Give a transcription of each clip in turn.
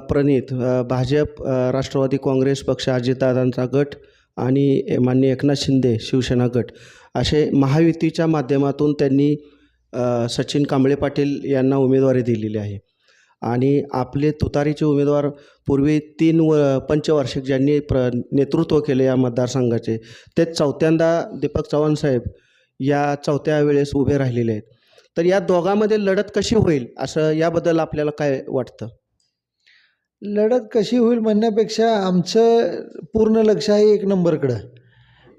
प्रणित भाजप, राष्ट्रवादी काँग्रेस पक्ष, अजितदादांचा गट आणि माननीय एकनाथ शिंदे शिवसेना गट असे महायुतीच्या माध्यमातून त्यांनी सचिन कांबळे पाटील यांना उमेदवारी दिलेली आहे. आणि आपले तुतारीचे उमेदवार पूर्वी 3 पंचवार्षिक ज्यांनी नेतृत्व केले या मतदारसंघाचे, ते चौथ्यांदा दीपक चव्हाण साहेब या चौथ्या वेळेस उभे राहिलेले आहेत. तर या दोघांमध्ये लढत कशी होईल असं याबद्दल आपल्याला काय वाटतं? लढत कशी होईल म्हणण्यापेक्षा आमचं पूर्ण लक्ष आहे 1 नंबरकडं.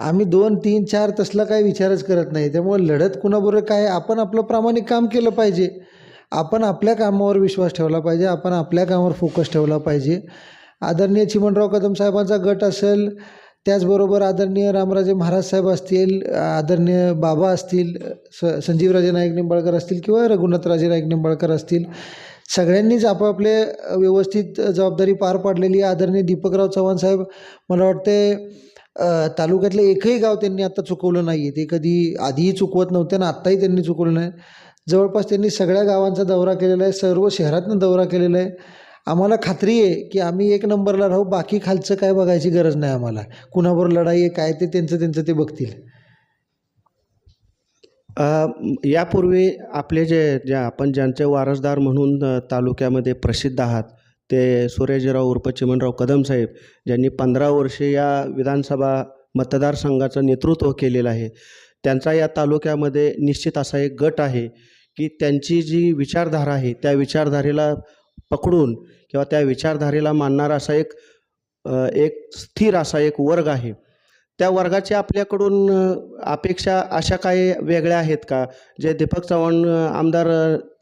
आम्ही 2, 3, 4 तसला काही विचारच करत नाही. त्यामुळे लढत कुणाबरोबर काय, आपण आपलं प्रामाणिक काम केलं पाहिजे. आपण आपल्या कामावर विश्वास ठेवला पाहिजे. आपण आपल्या कामावर फोकस ठेवला पाहिजे. आदरणीय चिमणराव कदम साहेबांचा गट असेल, त्याचबरोबर आदरणीय रामराजे महाराज साहेब असतील, आदरणीय बाबा असतील, संजीवराजे नाईक निंबाळकर असतील किंवा रघुनाथराजे नाईक निंबाळकर असतील, सगळ्यांनीच आपापले व्यवस्थित जबाबदारी पार पाडलेली आहे. आदरणीय दीपकराव चव्हाण साहेब, मला वाटते तालुक्यातलं एकही गाव त्यांनी आता चुकवलं नाही आहे. ते कधी आधीही चुकवत नव्हते आणि आत्ताही त्यांनी चुकवलं नाही. जवळपास त्यांनी सगळ्या गावांचा दौरा केलेला आहे, सर्व शहरातनं दौरा केलेला आहे. आम्हाला खात्री आहे की आम्ही 1 नंबरला राहू. बाकी खालचं काय बघायची गरज नाही आम्हाला. कुणाबरोबर लढाई आहे काय ते त्यांचं ते बघतील. यापूर्वी आपले आपण ज्यांचे वारसदार म्हणून तालुक्यामध्ये प्रसिद्ध आहात, ते सूर्यजीराव उर्फ चिमणराव कदम साहेब, ज्यांनी 15 वर्षे या विधानसभा मतदारसंघाचं नेतृत्व केलेलं आहे. त्यांचा या तालुक्यामध्ये निश्चित असा एक गट आहे की त्यांची जी विचारधारा आहे त्या विचारधारेला पकडून किंवा त्या विचारधारेला मानणारा असा एक स्थिर असा एक वर्ग आहे. त्या वर्गाची आपल्याकडून अपेक्षा अशा काही वेगळ्या आहेत का, जे दीपक चव्हाण आमदार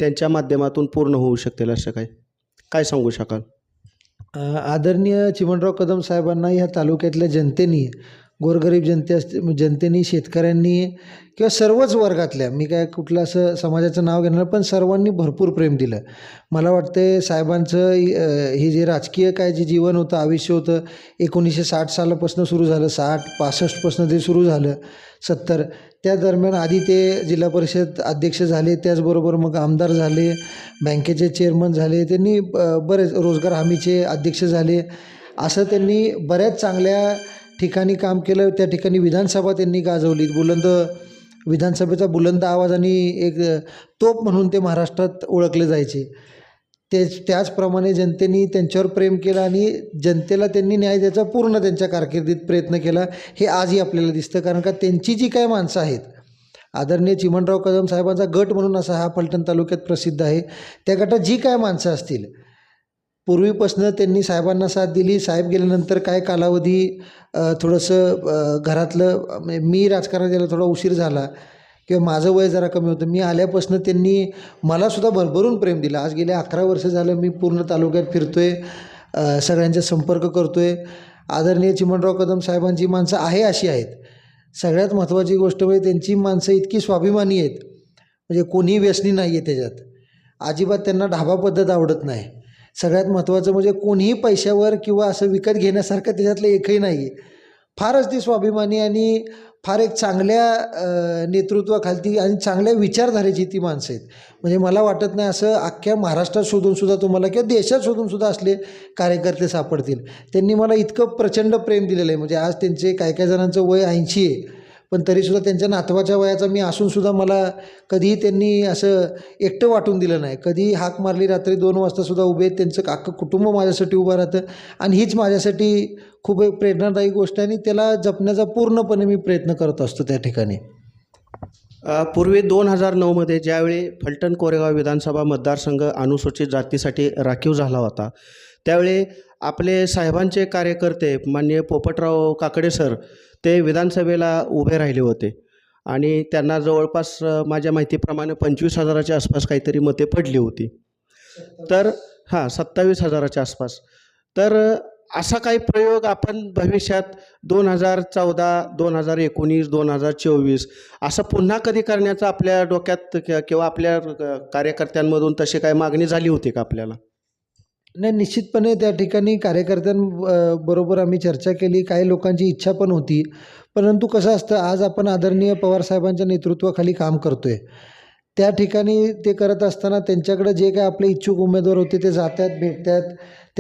त्यांच्या माध्यमातून पूर्ण होऊ शकतील, असं काय सांगू शकाल? आदरणीय चिमणराव कदम साहेबांना ह्या तालुक्यातल्या जनतेनी, गोरगरीब जनतेनी, शेतकऱ्यांनी किंवा सर्वच वर्गातल्या, मी काय कुठलं असं समाजाचं नाव घेणार, पण सर्वांनी भरपूर प्रेम दिलं. मला वाटते साहेबांचं हे जे राजकीय काय जे जीवन होतं, आयुष्य होतं, 1960 सालापासून सुरू झालं, 60-65 पासून ते सुरू झालं, 70 त्या दरम्यान आधी ते जिल्हा परिषद अध्यक्ष झाले, त्याचबरोबर मग आमदार झाले, बँकेचे चेअरमन झाले, त्यांनी बरेच रोजगार हमीचे अध्यक्ष झाले. असं त्यांनी बऱ्याच चांगल्या ठिकाणी काम केलं. त्या ठिकाणी विधानसभा त्यांनी गाजवली. विधानसभेचा बुलंद आवाज आणि एक तोप म्हणून ते महाराष्ट्रात ओळखले जायचे. त्याचप्रमाणे जनतेने त्यांच्यावर प्रेम केलं आणि जनतेला त्यांनी न्याय द्यायचा पूर्ण त्यांच्या कारकिर्दीत प्रयत्न केला. हे आजही आपल्याला दिसतं, कारण का त्यांची जी काय माणसं आहेत, आदरणीय चिमणराव कदम साहेबांचा गट म्हणून असा हा फलटण तालुक्यात प्रसिद्ध आहे. त्या गटात जी काय माणसं असतील, पूर्वीपासून त्यांनी साहेबांना साथ दिली. साहेब गेल्यानंतर काय कालावधी थोडंसं घरातलं, मी राजकारणात यायला थोडा उशीर झाला किंवा माझं वय जरा कमी होतं. मी आल्यापासून त्यांनी मलासुद्धा भरभरून प्रेम दिलं. आज गेले 11 वर्ष झालं मी पूर्ण तालुक्यात फिरतो आहे, सगळ्यांचा संपर्क करतो आहे. आदरणीय चिमणराव कदम साहेबांची माणसं अशी आहेत. सगळ्यात महत्त्वाची गोष्ट म्हणजे त्यांची माणसं इतकी स्वाभिमानी आहेत, म्हणजे कोणीही व्यसनी नाही आहे त्याच्यात. अजिबात त्यांना ढाबा पद्धत आवडत नाही. सगळ्यात महत्त्वाचं म्हणजे कोणीही पैशावर किंवा असं विकत घेण्यासारखं त्याच्यातलं एकही नाही आहे. फारच ती स्वाभिमानी आणि फार एक चांगल्या नेतृत्वाखाली आणि चांगल्या विचारधारेची ती माणसं आहेत. म्हणजे मला वाटत नाही असं अख्ख्या महाराष्ट्रात शोधूनसुद्धा तुम्हाला किंवा देशात शोधूनसुद्धा असले कार्यकर्ते सापडतील. त्यांनी मला इतकं प्रचंड प्रेम दिलेलं आहे. म्हणजे आज त्यांचे काही जणांचं वय 80 आहे, पण तरीसुद्धा त्यांच्या नातवाच्या वयाचा मी असूनसुद्धा मला कधीही त्यांनी असं एकटं वाटून दिलं नाही. कधीही हाक मारली रात्री 2 वाजतासुद्धा उभे आहेत. त्यांचं अख्खं कुटुंब माझ्यासाठी उभं राहतं आणि हीच माझ्यासाठी खूप एक प्रेरणादायी गोष्ट आहे आणि त्याला जपण्याचा पूर्णपणे मी प्रयत्न करत असतो त्या ठिकाणी. पूर्वी 2009मध्ये ज्यावेळी फलटण कोरेगाव विधानसभा मतदारसंघ अनुसूचित जातीसाठी राखीव झाला होता, त्यावेळी आपले साहेबांचे कार्यकर्ते माननीय पोपटराव काकडे सर ते विधानसभेला उभे राहिले होते आणि त्यांना जवळपास माझ्या माहितीप्रमाणे 25,000च्या आसपास काहीतरी मते पडली होती. तर 27,000च्या आसपास. तर असा काही प्रयोग आपण भविष्यात 2014, 2019, 2024 असं पुन्हा कधी करण्याचा आपल्या डोक्यात किंवा आपल्या कार्यकर्त्यांमधून तशी काही मागणी झाली होती का आपल्याला? नाही, निश्चितपणे त्या ठिकाणी कार्यकर्त्यांबरोबर आम्ही चर्चा केली. काही लोकांची इच्छा पण होती, परंतु कसं असतं, आज आपण आदरणीय पवारसाहेबांच्या नेतृत्वाखाली काम करतो आहे. त्या ठिकाणी ते करत असताना त्यांच्याकडे जे काय आपले इच्छुक उमेदवार होते ते जातात, भेटतात.